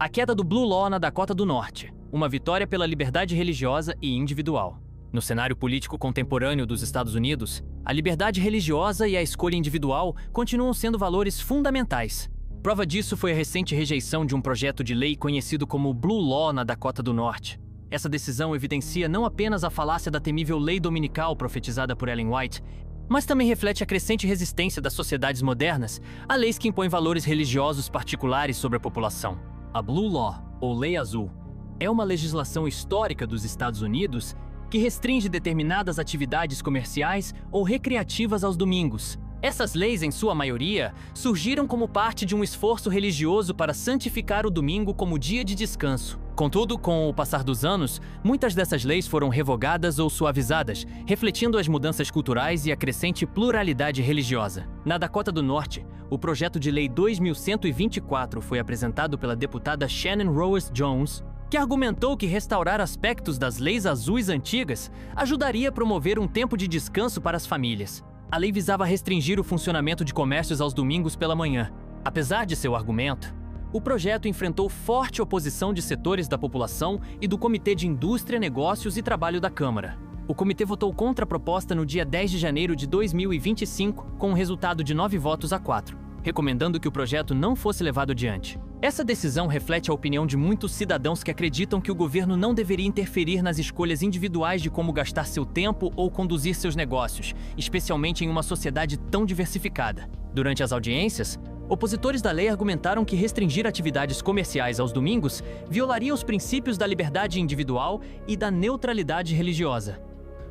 A queda do Blue Law na Dakota do Norte, uma vitória pela liberdade religiosa e individual. No cenário político contemporâneo dos Estados Unidos, a liberdade religiosa e a escolha individual continuam sendo valores fundamentais. Prova disso foi a recente rejeição de um projeto de lei conhecido como Blue Law na Dakota do Norte. Essa decisão evidencia não apenas a falácia da temível lei dominical profetizada por Ellen White, mas também reflete a crescente resistência das sociedades modernas a leis que impõem valores religiosos particulares sobre a população. A Blue Law, ou Lei Azul, é uma legislação histórica dos Estados Unidos que restringe determinadas atividades comerciais ou recreativas aos domingos. Essas leis, em sua maioria, surgiram como parte de um esforço religioso para santificar o domingo como dia de descanso. Contudo, com o passar dos anos, muitas dessas leis foram revogadas ou suavizadas, refletindo as mudanças culturais e a crescente pluralidade religiosa. Na Dakota do Norte, o projeto de lei 2124 foi apresentado pela deputada Shannon Rose Jones, que argumentou que restaurar aspectos das leis azuis antigas ajudaria a promover um tempo de descanso para as famílias. A lei visava restringir o funcionamento de comércios aos domingos pela manhã. Apesar de seu argumento, o projeto enfrentou forte oposição de setores da população e do Comitê de Indústria, Negócios e Trabalho da Câmara. O comitê votou contra a proposta no dia 10 de janeiro de 2025, com um resultado de 9 votos a 4, recomendando que o projeto não fosse levado adiante. Essa decisão reflete a opinião de muitos cidadãos que acreditam que o governo não deveria interferir nas escolhas individuais de como gastar seu tempo ou conduzir seus negócios, especialmente em uma sociedade tão diversificada. Durante as audiências, opositores da lei argumentaram que restringir atividades comerciais aos domingos violaria os princípios da liberdade individual e da neutralidade religiosa.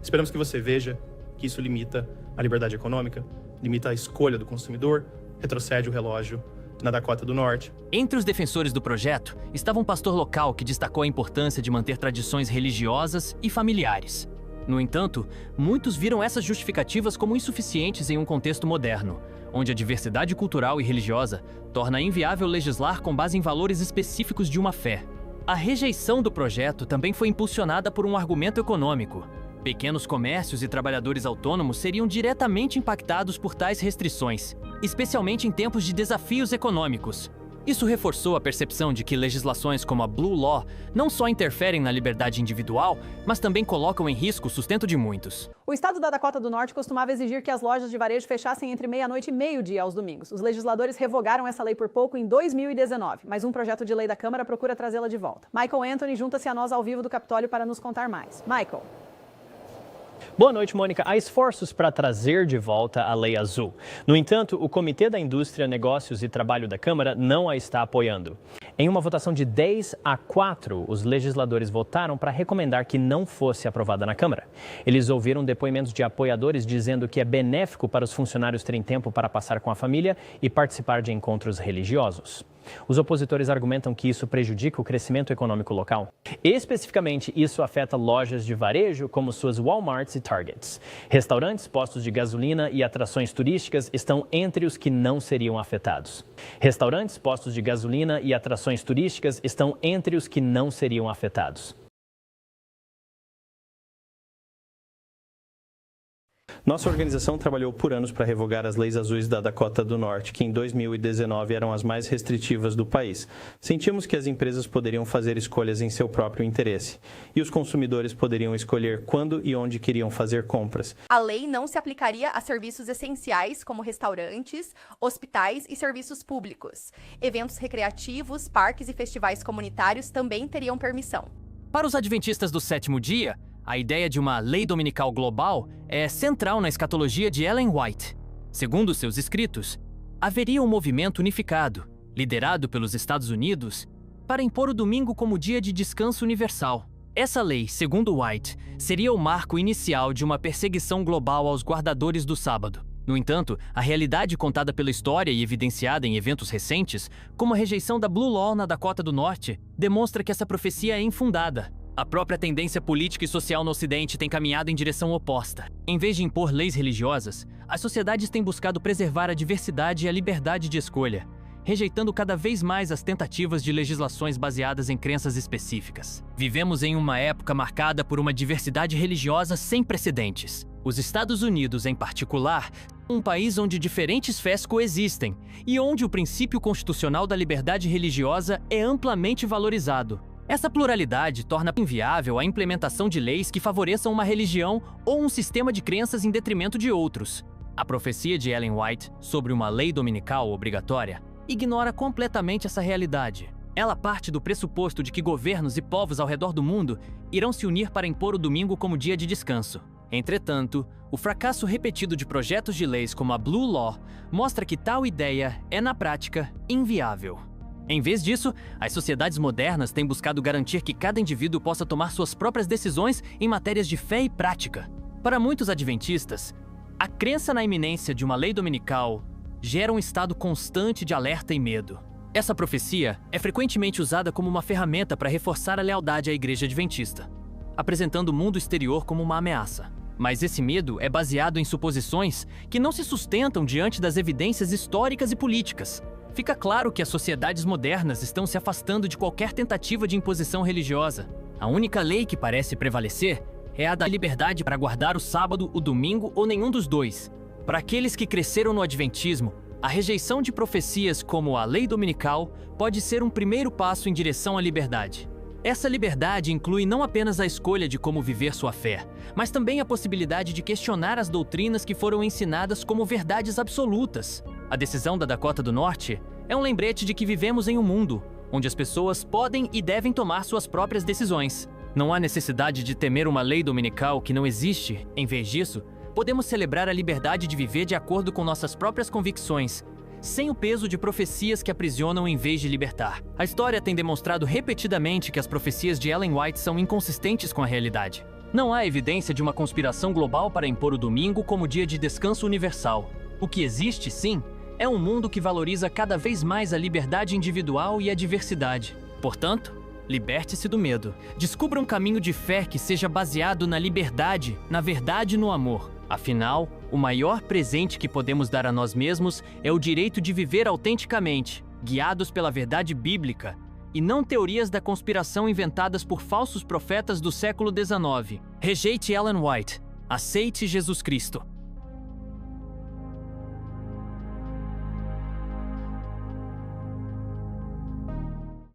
Esperamos que você veja que isso limita a liberdade econômica, limita a escolha do consumidor, retrocede o relógio na Dakota do Norte. Entre os defensores do projeto estava um pastor local que destacou a importância de manter tradições religiosas e familiares. No entanto, muitos viram essas justificativas como insuficientes em um contexto moderno, onde a diversidade cultural e religiosa torna inviável legislar com base em valores específicos de uma fé. A rejeição do projeto também foi impulsionada por um argumento econômico. Pequenos comércios e trabalhadores autônomos seriam diretamente impactados por tais restrições, especialmente em tempos de desafios econômicos. Isso reforçou a percepção de que legislações como a Blue Law não só interferem na liberdade individual, mas também colocam em risco o sustento de muitos. O estado da Dakota do Norte costumava exigir que as lojas de varejo fechassem entre meia-noite e meio-dia aos domingos. Os legisladores revogaram essa lei por pouco em 2019, mas um projeto de lei da Câmara procura trazê-la de volta. Michael Anthony junta-se a nós ao vivo do Capitólio para nos contar mais. Michael. Boa noite, Mônica. Há esforços para trazer de volta a Lei Azul. No entanto, o Comitê da Indústria, Negócios e Trabalho da Câmara não a está apoiando. Em uma votação de 10 a 4, os legisladores votaram para recomendar que não fosse aprovada na Câmara. Eles ouviram depoimentos de apoiadores dizendo que é benéfico para os funcionários terem tempo para passar com a família e participar de encontros religiosos. Os opositores argumentam que isso prejudica o crescimento econômico local. Especificamente, isso afeta lojas de varejo como suas Walmarts e Targets. Restaurantes, postos de gasolina e atrações turísticas estão entre os que não seriam afetados. Restaurantes, postos de gasolina e atrações turísticas estão entre os que não seriam afetados. Nossa organização trabalhou por anos para revogar as leis azuis da Dakota do Norte, que em 2019 eram as mais restritivas do país. Sentimos que as empresas poderiam fazer escolhas em seu próprio interesse e os consumidores poderiam escolher quando e onde queriam fazer compras. A lei não se aplicaria a serviços essenciais como restaurantes, hospitais e serviços públicos. Eventos recreativos, parques e festivais comunitários também teriam permissão. Para os adventistas do sétimo dia, a ideia de uma lei dominical global é central na escatologia de Ellen White. Segundo seus escritos, haveria um movimento unificado, liderado pelos Estados Unidos, para impor o domingo como dia de descanso universal. Essa lei, segundo White, seria o marco inicial de uma perseguição global aos guardadores do sábado. No entanto, a realidade contada pela história e evidenciada em eventos recentes, como a rejeição da Blue Law na Dakota do Norte, demonstra que essa profecia é infundada. A própria tendência política e social no Ocidente tem caminhado em direção oposta. Em vez de impor leis religiosas, as sociedades têm buscado preservar a diversidade e a liberdade de escolha, rejeitando cada vez mais as tentativas de legislações baseadas em crenças específicas. Vivemos em uma época marcada por uma diversidade religiosa sem precedentes. Os Estados Unidos, em particular, um país onde diferentes fés coexistem e onde o princípio constitucional da liberdade religiosa é amplamente valorizado. Essa pluralidade torna inviável a implementação de leis que favoreçam uma religião ou um sistema de crenças em detrimento de outros. A profecia de Ellen White sobre uma lei dominical obrigatória ignora completamente essa realidade. Ela parte do pressuposto de que governos e povos ao redor do mundo irão se unir para impor o domingo como dia de descanso. Entretanto, o fracasso repetido de projetos de leis como a Blue Law mostra que tal ideia é, na prática, inviável. Em vez disso, as sociedades modernas têm buscado garantir que cada indivíduo possa tomar suas próprias decisões em matérias de fé e prática. Para muitos adventistas, a crença na iminência de uma lei dominical gera um estado constante de alerta e medo. Essa profecia é frequentemente usada como uma ferramenta para reforçar a lealdade à Igreja Adventista, apresentando o mundo exterior como uma ameaça. Mas esse medo é baseado em suposições que não se sustentam diante das evidências históricas e políticas. Fica claro que as sociedades modernas estão se afastando de qualquer tentativa de imposição religiosa. A única lei que parece prevalecer é a da liberdade para guardar o sábado, o domingo ou nenhum dos dois. Para aqueles que cresceram no adventismo, a rejeição de profecias como a lei dominical pode ser um primeiro passo em direção à liberdade. Essa liberdade inclui não apenas a escolha de como viver sua fé, mas também a possibilidade de questionar as doutrinas que foram ensinadas como verdades absolutas. A decisão da Dakota do Norte é um lembrete de que vivemos em um mundo onde as pessoas podem e devem tomar suas próprias decisões. Não há necessidade de temer uma lei dominical que não existe. Em vez disso, podemos celebrar a liberdade de viver de acordo com nossas próprias convicções, sem o peso de profecias que aprisionam em vez de libertar. A história tem demonstrado repetidamente que as profecias de Ellen White são inconsistentes com a realidade. Não há evidência de uma conspiração global para impor o domingo como dia de descanso universal. O que existe, sim, é um mundo que valoriza cada vez mais a liberdade individual e a diversidade. Portanto, liberte-se do medo. Descubra um caminho de fé que seja baseado na liberdade, na verdade e no amor. Afinal, o maior presente que podemos dar a nós mesmos é o direito de viver autenticamente, guiados pela verdade bíblica, e não teorias da conspiração inventadas por falsos profetas do século XIX. Rejeite Ellen White. Aceite Jesus Cristo.